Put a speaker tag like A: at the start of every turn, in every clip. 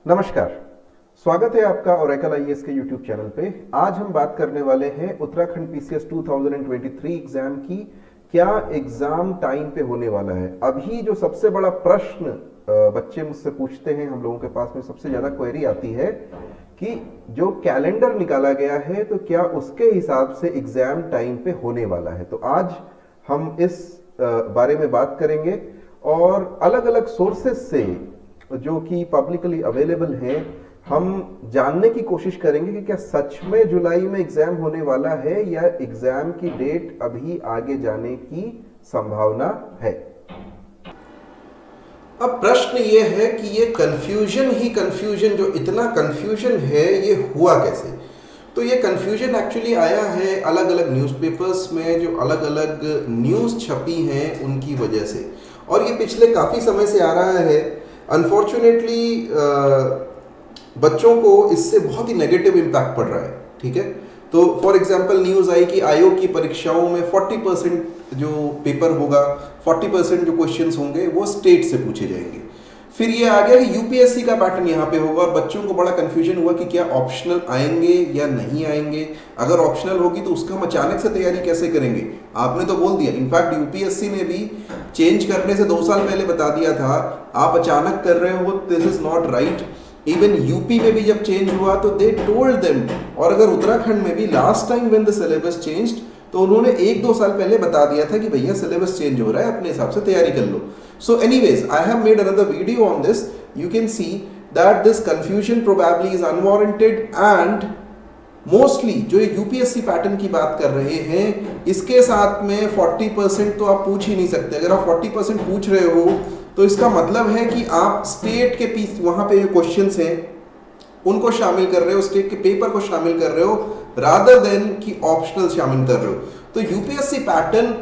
A: नमस्कार, स्वागत है आपका ओरेकल आईएएस के यूट्यूब चैनल पे। आज हम बात करने वाले हैं उत्तराखंड पीसीएस 2023 एग्जाम की। क्या एग्जाम टाइम पे होने वाला है? अभी जो सबसे बड़ा प्रश्न बच्चे मुझसे पूछते हैं, हम लोगों के पास में सबसे ज्यादा क्वेरी आती है कि जो कैलेंडर निकाला गया है तो क्या उसके हिसाब से एग्जाम टाइम पे होने वाला है। तो आज हम इस बारे में बात करेंगे और अलग अलग सोर्सेस से जो कि पब्लिकली अवेलेबल हैं, हम जानने की कोशिश करेंगे कि क्या सच में जुलाई में एग्जाम होने वाला है या एग्जाम की डेट अभी आगे जाने की संभावना है। अब प्रश्न ये है कि ये कंफ्यूजन ही कंफ्यूजन, जो इतना कंफ्यूजन है ये हुआ कैसे? तो ये कंफ्यूजन एक्चुअली आया है अलग अलग न्यूज़पेपर्स में, जो अलग अलग न्यूज़ छपी हैं उनकी वजह से, और ये पिछले काफ़ी समय से आ रहा है। अनफॉर्चुनेटली बच्चों को इससे बहुत ही नेगेटिव इम्पैक्ट पड़ रहा है। ठीक है, तो फॉर एग्जांपल न्यूज़ आई कि आयोग की परीक्षाओं में 40% जो पेपर होगा, 40% जो क्वेश्चंस होंगे वो स्टेट से पूछे जाएंगे। फिर ये आ गया कि यूपीएससी का पैटर्न यहाँ पे होगा। बच्चों को बड़ा कंफ्यूजन हुआ कि क्या ऑप्शनल आएंगे या नहीं आएंगे। अगर ऑप्शनल होगी तो उसका हम अचानक से तैयारी कैसे करेंगे? आपने तो बोल दिया, इनफैक्ट यूपीएससी ने भी चेंज करने से 2 साल पहले बता दिया था, आप अचानक कर रहे हो, this is not right. Even UP में भी जब चेंज हुआ तो दे टोल्ड देम, और अगर उत्तराखंड में भी last time when the syllabus changed तो उन्होंने 1-2 साल पहले बता दिया था कि भैया सिलेबस चेंज हो रहा है, अपने हिसाब से तैयारी कर लो। So anyways, I have made another video on this. You can see that this confusion probably is unwarranted and mostly जो यूपीएससी पैटर्न की बात कर रहे हैं, इसके साथ में 40% तो आप पूछ ही नहीं सकते। अगर आप 40% पूछ रहे हो तो इसका मतलब है कि आप स्टेट के पीस वहां पे जो क्वेश्चंस हैं उनको शामिल कर रहे हो, स्टेट के पेपर को शामिल कर रहे हो, रादर देन कि ऑप्शनल शामिल कर रहे हो। तो UPSC pattern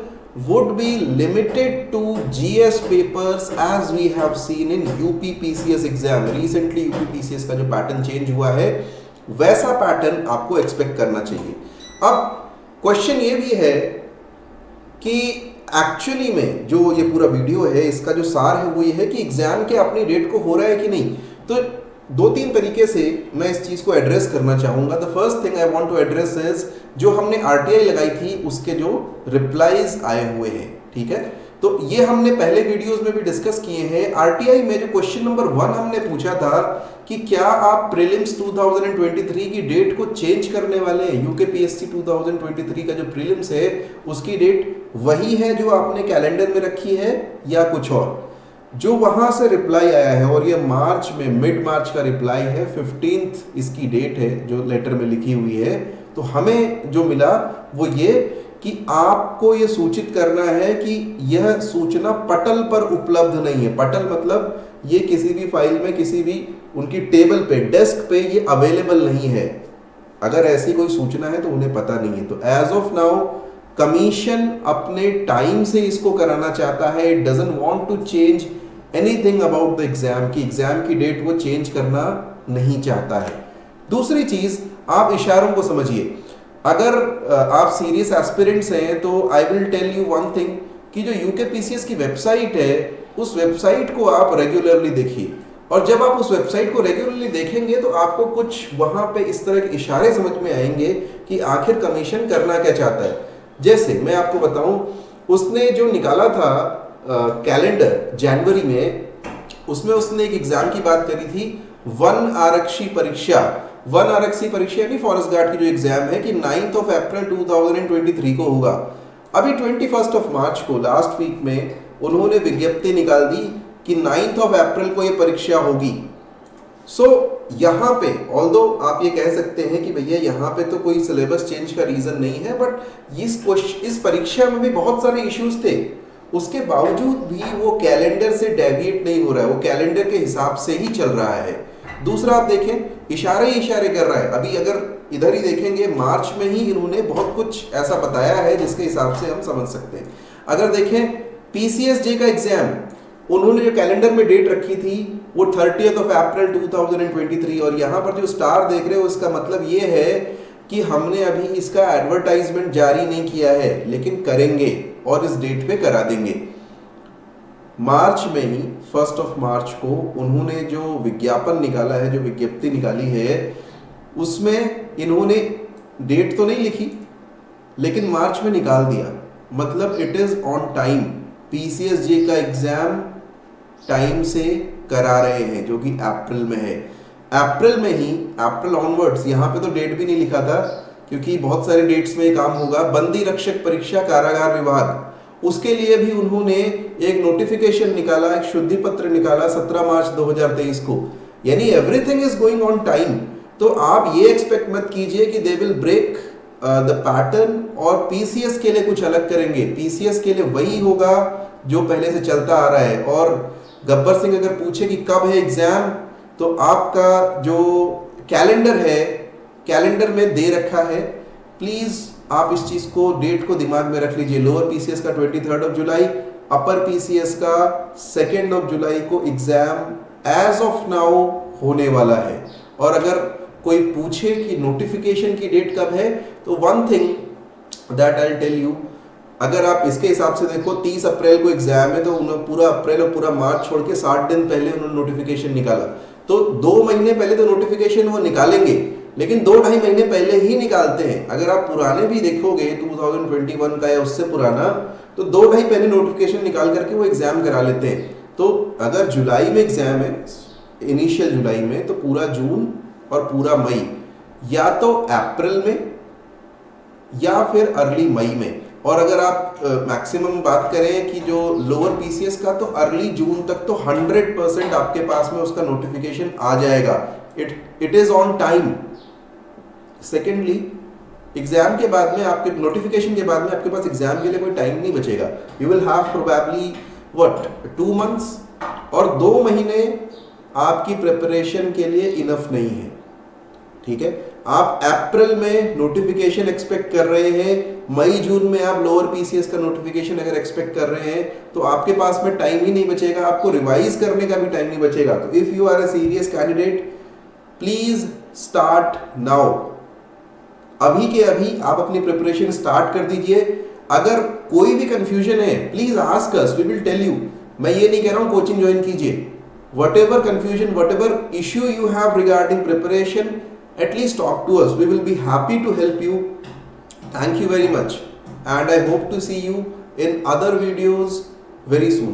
A: would be limited to GS papers as we have seen in UP PCS exam. Recently UP PCS का जो पैटर्न चेंज हुआ है वैसा पैटर्न आपको एक्सपेक्ट करना चाहिए। अब क्वेश्चन ये भी है कि एक्चुअली में जो ये पूरा वीडियो है इसका जो सार है वो ये है कि एग्जाम के अपनी डेट को हो रहा है कि नहीं। तो 2-3 तरीके से मैं इस चीज को एड्रेस करना चाहूंगा। The first thing I want to address is जो हमने आरटीआई लगाई थी उसके जो रिप्लाईज आए हुए हैं। ठीक है, तो ये हमने पहले वीडियोस में भी डिस्कस किए हैं। आरटीआई में जो क्वेश्चन नंबर 1 हमने पूछा था कि क्या आप प्रीलिम्स 2023 की डेट को चेंज करने वाले हैं? यूकेपीएससी 2023 का जो प्रीलिम्स है उसकी डेट वही है जो आपने कैलेंडर में रखी है या कुछ और? जो वहां से रिप्लाई आया है, और ये मार्च में, मिड मार्च का रिप्लाई है, 15th इसकी डेट है जो लेटर में लिखी हुई है। तो हमें जो मिला वो ये कि आपको ये सूचित करना है कि यह सूचना पटल पर उपलब्ध नहीं है। पटल मतलब ये किसी भी फाइल में, किसी भी उनकी टेबल पे, डेस्क पे ये अवेलेबल नहीं है। अगर ऐसी कोई सूचना है तो उन्हें पता नहीं है। तो एज ऑफ नाउ कमीशन अपने टाइम से इसको कराना चाहता है। It doesn't want to change anything about the exam की एग्जाम की डेट वो चेंज करना नहीं चाहता है। दूसरी चीज, आप इशारों को समझिए। अगर आप सीरियस एस्पिरेंट्स हैं तो I will tell you one thing कि जो यूकेपीसीएस की वेबसाइट है उस वेबसाइट को आप रेगुलरली देखिए, और जब आप उस वेबसाइट को रेगुलरली देखेंगे तो आपको कुछ वहां पे इस तरह के इशारे समझ में आएंगे कि आखिर कमीशन करना क्या चाहता है। जैसे मैं आपको बताऊं, उसने जो निकाला था कैलेंडर जनवरी में, उसमें उसने एक एग्जाम की बात करी थी, वन आरक्षी परीक्षा। वन आरक्षी परीक्षा यानी फॉरेस्ट गार्ड की जो एग्जाम है कि 9th of April 2023 को होगा। अभी 21st of March को, लास्ट वीक में, उन्होंने विज्ञप्ति निकाल दी कि 9th of April को ये परीक्षा होगी। सो यहाँ पे ऑल्दो आप ये कह सकते हैं कि भैया यहाँ पे तो कोई सिलेबस चेंज का रीजन नहीं है, बट इस परीक्षा में भी बहुत सारे इश्यूज थे, उसके बावजूद भी वो कैलेंडर से डेविएट नहीं हो रहा है, वो कैलेंडर के हिसाब से ही चल रहा है। दूसरा आप देखें, इशारे ही इशारे कर रहा है। अभी अगर इधर ही देखेंगे, मार्च में ही इन्होंने बहुत कुछ ऐसा बताया है जिसके हिसाब से हम समझ सकते हैं। अगर देखें पीसीएसजे का एग्जाम, उन्होंने जो कैलेंडर में डेट रखी थी वो 30th of April 2023, और यहाँ पर जो स्टार देख रहे हो इसका मतलब ये है कि हमने अभी इसका एडवर्टाइजमेंट जारी नहीं किया है, लेकिन करेंगे और इस डेट पे करा देंगे। मार्च में ही मार्च को उन्होंने जो विज्ञापन निकाला है, जो विज्ञप्ति निकाली है, उसमें इन्होंने डेट तो नहीं लिखी लेकिन मार्च में निकाल दिया। मतलब it is on time. PCSJ का एग्जाम टाइम से करा रहे हैं, जो कि अप्रैल में है। अप्रैल में ही, अप्रैल ऑनवर्ड्स, यहाँ पे तो डेट भी नहीं लिखा था क्योंकि बहुत सारे डेट्स में काम होगा। बंदी रक्षक परीक्षा कारागार विभाग, उसके लिए भी उन्होंने एक नोटिफिकेशन निकाला, एक शुद्धि पत्र निकाला 17 मार्च 2023 को। यानी everything is going on time. तो आप ये एक्सपेक्ट मत कीजिए कि they will break the pattern और पीसीएस के लिए कुछ अलग करेंगे। पीसीएस के लिए वही होगा जो पहले से चलता आ रहा है। और गब्बर सिंह अगर पूछे कि कब है एग्जाम, तो आपका जो कैलेंडर है, कैलेंडर में दे रखा है। प्लीज आप इस चीज को, डेट को दिमाग में रख लीजिए। लोअर पीसीएस का 23 जुलाई, अपर पीसीएस का 2 जुलाई को एग्जाम एज ऑफ नाउ होने वाला है। और अगर कोई पूछे कि नोटिफिकेशन की डेट कब है, तो one thing that I tell you, अगर आप इसके हिसाब से देखो 30 अप्रैल को एग्जाम है, तो उन्होंने पूरा अप्रैल और पूरा मार्च छोड़ के 60 दिन पहले उन्होंने नोटिफिकेशन निकाला। तो 2 महीने पहले तो नोटिफिकेशन वो निकालेंगे, लेकिन 2-2.5 महीने पहले ही निकालते हैं। अगर आप पुराने भी देखोगे 2021 का या उससे पुराना, तो 2-2.5 पहले नोटिफिकेशन निकाल करके वो एग्जाम करा लेते हैं। तो अगर जुलाई में एग्जाम है, इनिशियल जुलाई में, तो पूरा जून और पूरा मई या तो अप्रैल में या फिर अर्ली मई में। और अगर आप मैक्सिमम बात करें कि जो लोअर पीसीएस का, तो अर्ली जून तक तो 100% आपके पास में उसका नोटिफिकेशन आ जाएगा। It is on time. Secondly, exam के बाद में, आपके नोटिफिकेशन के बाद में आपके पास एग्जाम के लिए कोई टाइम नहीं बचेगा। You will have probably 2 months, और 2 महीने आपकी प्रिपरेशन के लिए इनफ नहीं है। ठीक है, आप अप्रैल में नोटिफिकेशन एक्सपेक्ट कर रहे हैं, मई जून में आप लोअर पीसीएस का नोटिफिकेशन अगर एक्सपेक्ट कर रहे हैं, तो आपके पास में टाइम ही नहीं बचेगा, आपको रिवाइज करने का भी टाइम नहीं बचेगा। तो if you are a serious candidate, please start now. अभी के अभी आप अपनी प्रिपरेशन स्टार्ट कर दीजिए। अगर कोई भी कंफ्यूजन है, please ask us, we will tell you. मैं ये नहीं कह रहा हूं कोचिंग ज्वाइन कीजिए। whatever confusion, whatever issue you have regarding preparation, at least talk to us. We will be happy to help you. Thank you very much, and I hope to see you in other videos very soon.